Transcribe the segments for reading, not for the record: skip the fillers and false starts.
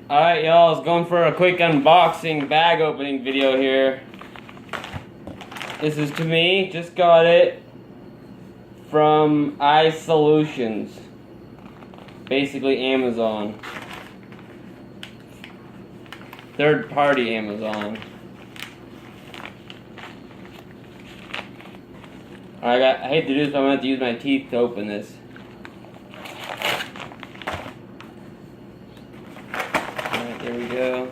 Alright, y'all, I was going for a quick unboxing bag opening video here. This is to me, just got it from iSolutions. Basically Amazon. Third party Amazon. I hate to do this, but I'm going to have to use my teeth to open this. Alright, there we go.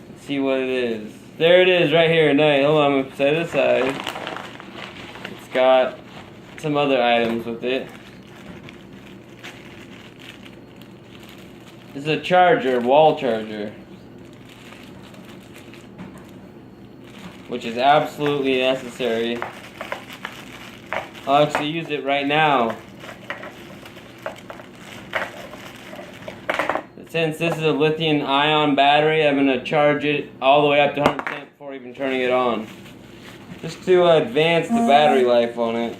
Let's see what it is. There it is right here. Nice. Hold on, I'm going to set it aside. It's got some other items with it. This is a charger, wall charger. Which is absolutely necessary. I'll actually use it right now. Since this is a lithium ion battery, I'm going to charge it all the way up to 100% before even turning it on. Just to advance the battery life on it.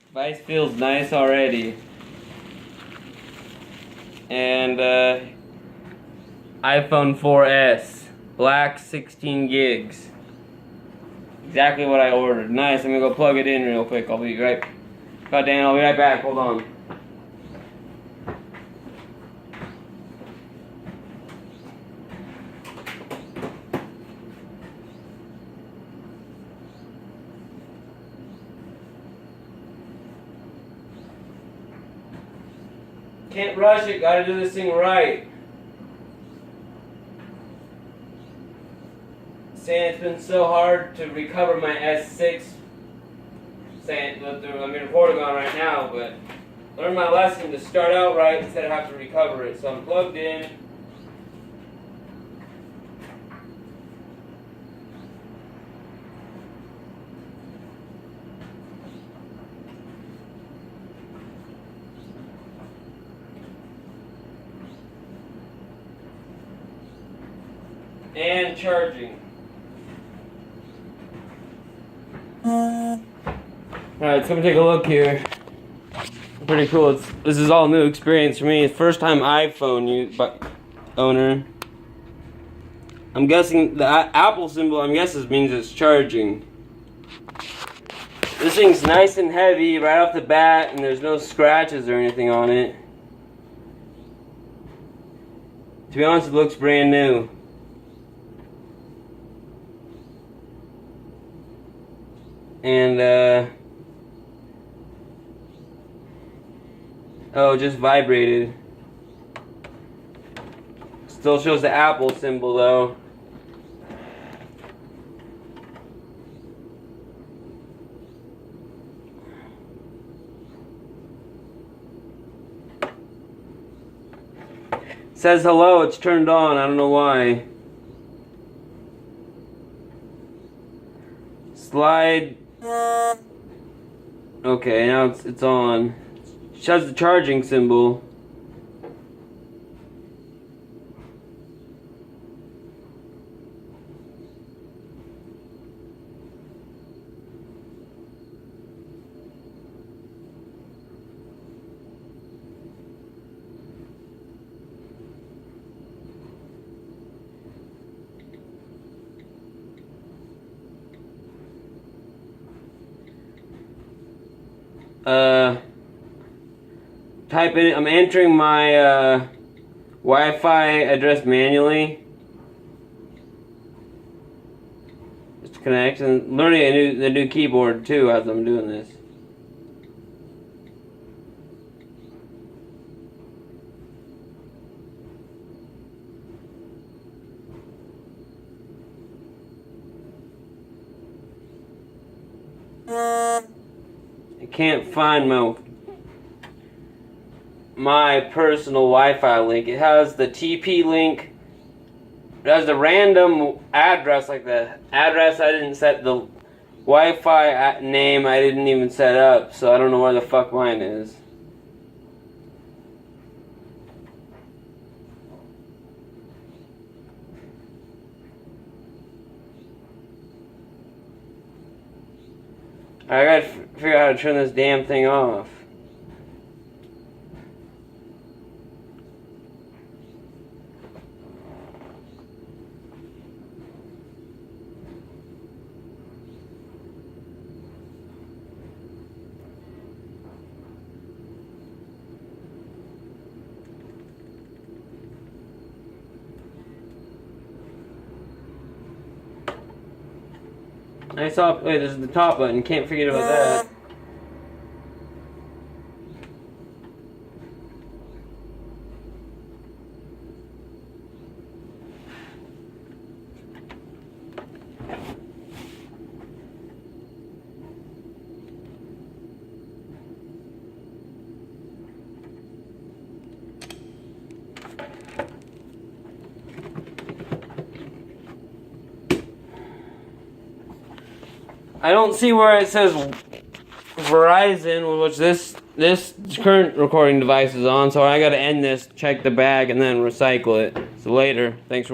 Device feels nice already. And iPhone 4S, black 16 gigs. Exactly what I ordered. Nice, I'm gonna go plug it in real quick. I'll be right back, hold on. Can't rush it, gotta do this thing right. Saying it's been so hard to recover my S6. Saying that I'm recording on right now, but learned my lesson to start out right instead of have to recover it. So I'm plugged in. And charging. Alright, so I'm gonna take a look here. Pretty cool. This is all new experience for me. First time iPhone owner. I'm guessing the Apple symbol, I'm guessing, means it's charging. This thing's nice and heavy right off the bat, and there's no scratches or anything on it. To be honest, it looks brand new. And oh, it just vibrated. Still shows the Apple symbol though. Says hello, it's turned on, I don't know why. Slide. Okay, now it's on. Shows the charging symbol. Type in. I'm entering my Wi-Fi address manually. Just to connect, and learning the new keyboard too as I'm doing this. I can't find my personal Wi-Fi link. It has the TP link. It has the random address, like the address I didn't set, the Wi-Fi name I didn't even set up, so I don't know where the fuck mine is. I gotta figure out how to turn this damn thing off. I saw. Wait, this is the top button. Can't forget about that. I don't see where it says Verizon, which this current recording device is on, so I gotta end this, check the bag, and then recycle it. So later. Thanks for watching.